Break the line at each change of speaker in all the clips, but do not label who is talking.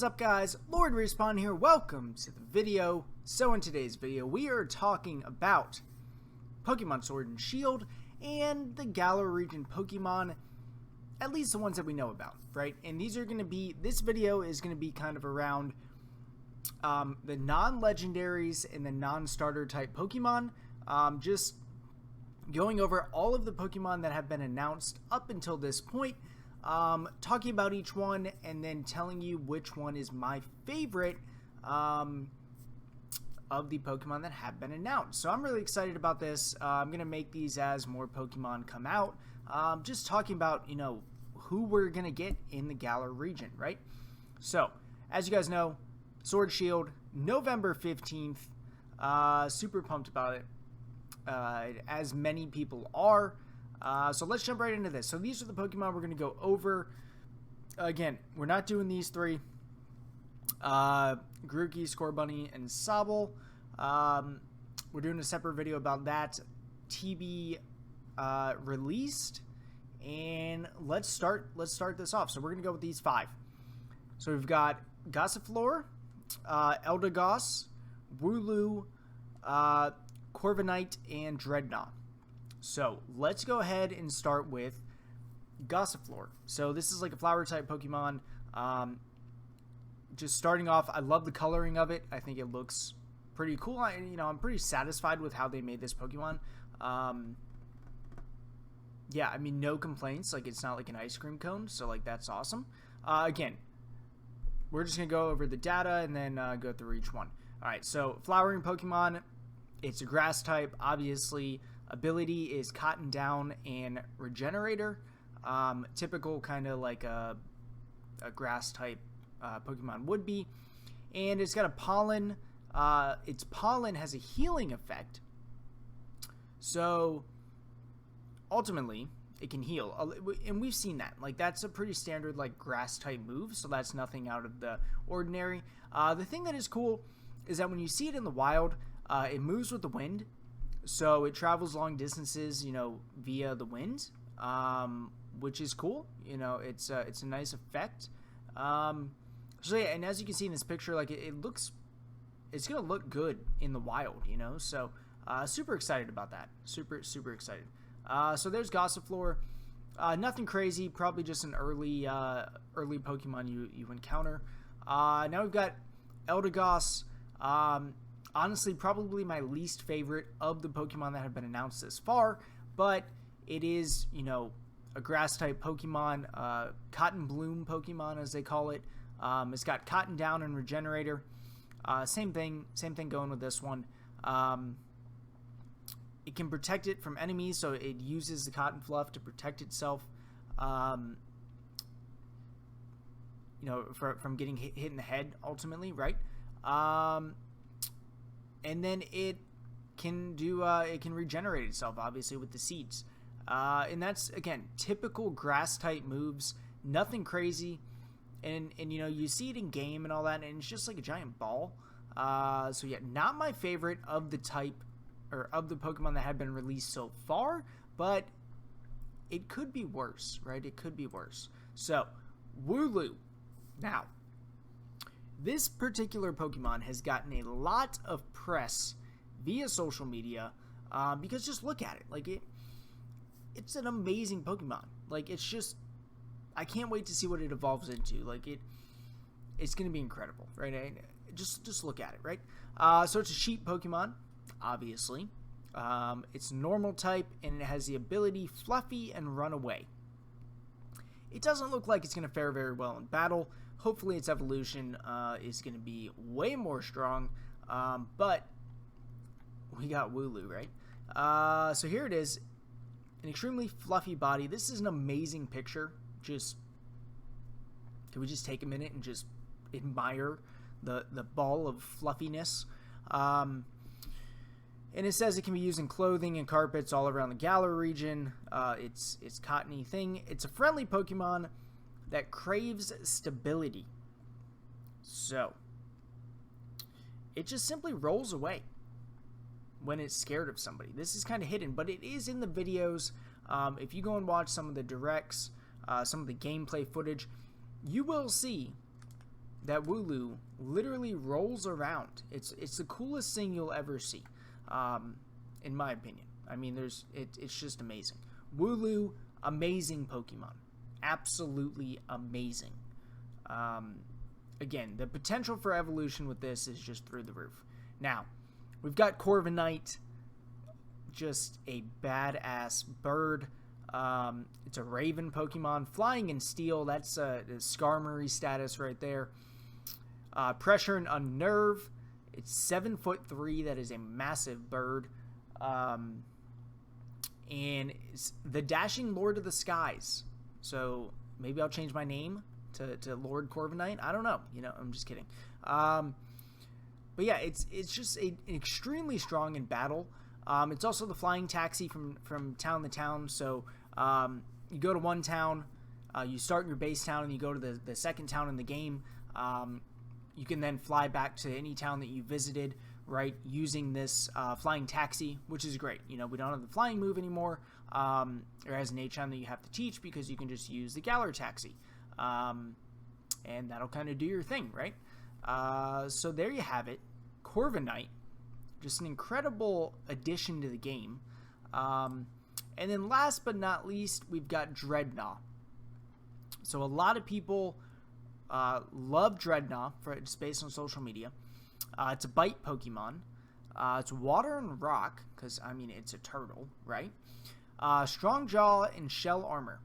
is up, guys? Lord Respawn here. Welcome to the video. So in today's video we are talking about Pokemon Sword and Shield and the Galar region Pokemon, at least the ones that we know about, right? And these are going to be, this video is going to be kind of around the non-legendaries and the non-starter type Pokemon, just going over all of the Pokemon that have been announced up until this point, talking about each one and then telling you which one is my favorite of the Pokemon that have been announced. So I'm really excited about this. I'm going to make these as more Pokemon come out, just talking about, you know, who we're going to get in the Galar region, right? So, as you guys know, Sword Shield, November 15th, super pumped about it, as many people are. So let's jump right into this. So these are the Pokemon we're going to go over. Again, we're not doing these three. Grookey, Scorbunny, and Sobble. We're doing a separate video about that to be released. And let's start this off. So we're going to go with these five. So we've got Gossifleur, Eldegoss, Wooloo, Corviknight, and Dreadnought. So let's go ahead and start with Gossifleur. So this is like a flower type Pokemon. Just starting off, I love the coloring of it. I think it looks pretty cool. I'm pretty satisfied with how they made this Pokemon. Yeah, I mean, no complaints. Like, it's not like an ice cream cone, so like that's awesome. Again, we're just gonna go over the data and then go through each one. All right, so flowering Pokemon. It's a grass type, obviously. Ability is Cotton Down and Regenerator. Typical kind of like a grass type Pokemon would be. And it's got a pollen. Its pollen has a healing effect. So ultimately, it can heal. And we've seen that. Like, that's a pretty standard like grass type move. So that's nothing out of the ordinary. The thing that is cool is that when you see it in the wild, it moves with the wind. So it travels long distances, you know, via the wind, which is cool. You know, it's a nice effect. So yeah, and as you can see in this picture, like it's gonna look good in the wild, you know. So super excited about that. Super excited. So there's Gossifleur. Nothing crazy. Probably just an early Pokemon you encounter. Now we've got Eldegoss. Honestly, probably my least favorite of the Pokemon that have been announced this far, but it is, you know, a grass-type Pokemon, Cotton Bloom Pokemon, as they call it. It's got Cotton Down and Regenerator. Same thing going with this one. It can protect it from enemies, so it uses the Cotton Fluff to protect itself, you know, from getting hit in the head, ultimately, right? And then it can do it can regenerate itself, obviously, with the seeds, and that's, again, typical grass type moves. Nothing crazy, and you know, you see it in game and all that, and it's just like a giant ball. So yeah, not my favorite of the type or of the Pokemon that have been released so far, but it could be worse, right? It could be worse. So Wooloo. Now, this particular Pokemon has gotten a lot of press via social media, because just look at it. Like, it's an amazing Pokemon. Like, it's just, I can't wait to see what it evolves into. Like, it's going to be incredible, right? Just look at it, right? So it's a sheep Pokemon, obviously. It's normal type, and it has the ability Fluffy and Run Away. It doesn't look like it's going to fare very well in battle. Hopefully its evolution is going to be way more strong, but we got Wooloo, right? So here it is, an extremely fluffy body. This is an amazing picture. Just, can we just take a minute and just admire the ball of fluffiness? And it says it can be used in clothing and carpets all around the Galar region. It's cottony thing. It's a friendly Pokemon that craves stability. So it just simply rolls away when it's scared of somebody. This is kind of hidden, but it is in the videos. If you go and watch some of the directs, some of the gameplay footage, you will see that Wooloo literally rolls around. It's the coolest thing you'll ever see, in my opinion. I mean, it's just amazing. Wooloo, amazing Pokemon. Absolutely amazing. Again, the potential for evolution with this is just through the roof. Now, we've got Corviknight, just a badass bird. It's a Raven Pokemon. Flying in Steel, that's the Skarmory status right there. Pressure and Unnerve. It's 7'3". That is a massive bird. And it's the Dashing Lord of the Skies. So maybe I'll change my name to Lord Corviknight. I don't know. You know, I'm just kidding. But yeah, it's just an extremely strong in battle. It's also the flying taxi from town to town. So you go to one town, you start in your base town, and you go to the second town in the game. You can then fly back to any town that you visited, right, using this flying taxi, which is great. You know, we don't have the flying move anymore, or as an HM that you have to teach, because you can just use the Galar taxi. And that'll kind of do your thing, right? So there you have it. Corviknight, just an incredible addition to the game. And then last but not least, we've got Dreadnought. So a lot of people love Dreadnought, it's based on social media. It's a bite Pokemon. It's water and rock, because, I mean, it's a turtle, right? Strong jaw and shell armor.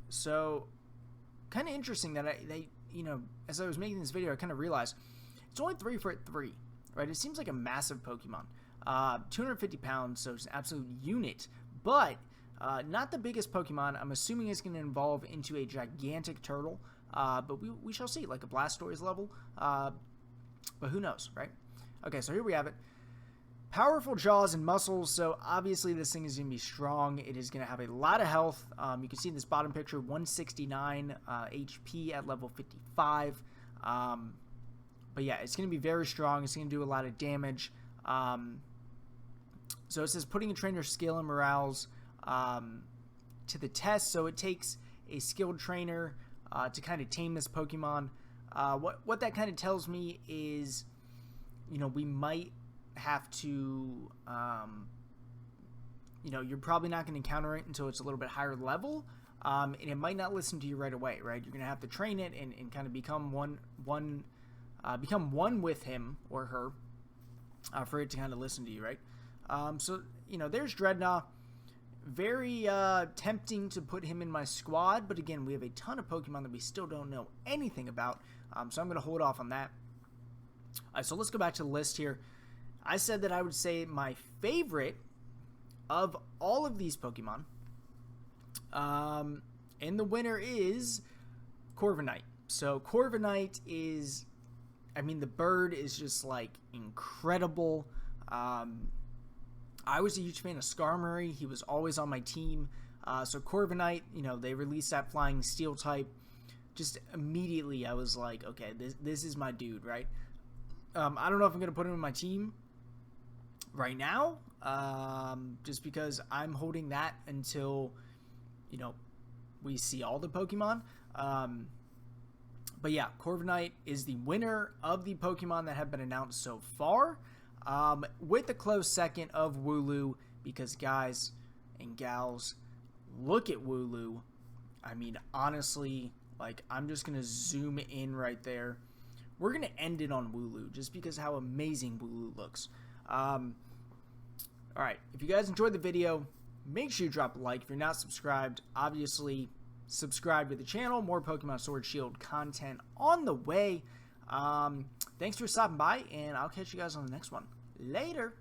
So, kind of interesting that you know, as I was making this video, I kind of realized it's only 3'3", right? It seems like a massive Pokemon. 250 pounds, so it's an absolute unit. But not the biggest Pokemon. I'm assuming it's going to evolve into a gigantic turtle. But we shall see, like a Blastoise level. But who knows, right? Okay, so here we have it. Powerful jaws and muscles, so obviously this thing is going to be strong. It is going to have a lot of health. You can see in this bottom picture, 169 HP at level 55. But yeah, it's going to be very strong. It's going to do a lot of damage. So it says putting a trainer's skill and morales to the test. So it takes a skilled trainer to kind of tame this Pokemon. What that kind of tells me is, you know, we might have to, you know, you're probably not going to encounter it until it's a little bit higher level, and it might not listen to you right away, right? You're going to have to train it and kind of become one with him or her for it to kind of listen to you, right? So, you know, there's Dreadnought. Very tempting to put him in my squad, but again, we have a ton of Pokemon that we still don't know anything about, so I'm going to hold off on that. All right, so let's go back to the list here. I said that I would say my favorite of all of these Pokemon, and the winner is Corviknight. So Corviknight is, I mean, the bird is just like incredible. I was a huge fan of Skarmory. He was always on my team. So Corviknight, you know, they released that flying steel type. Just immediately I was like, okay, this is my dude, right? I don't know if I'm going to put him in my team right now, just because I'm holding that until, you know, we see all the Pokemon. But yeah, Corviknight is the winner of the Pokemon that have been announced so far, with a close second of Wooloo, because guys and gals, look at Wooloo. I mean, honestly, like, I'm just going to zoom in right there. We're going to end it on Wooloo, just because how amazing Wooloo looks. Alright, if you guys enjoyed the video, make sure you drop a like. If you're not subscribed, obviously subscribe to the channel. More Pokemon Sword Shield content on the way. Thanks for stopping by, and I'll catch you guys on the next one. Later!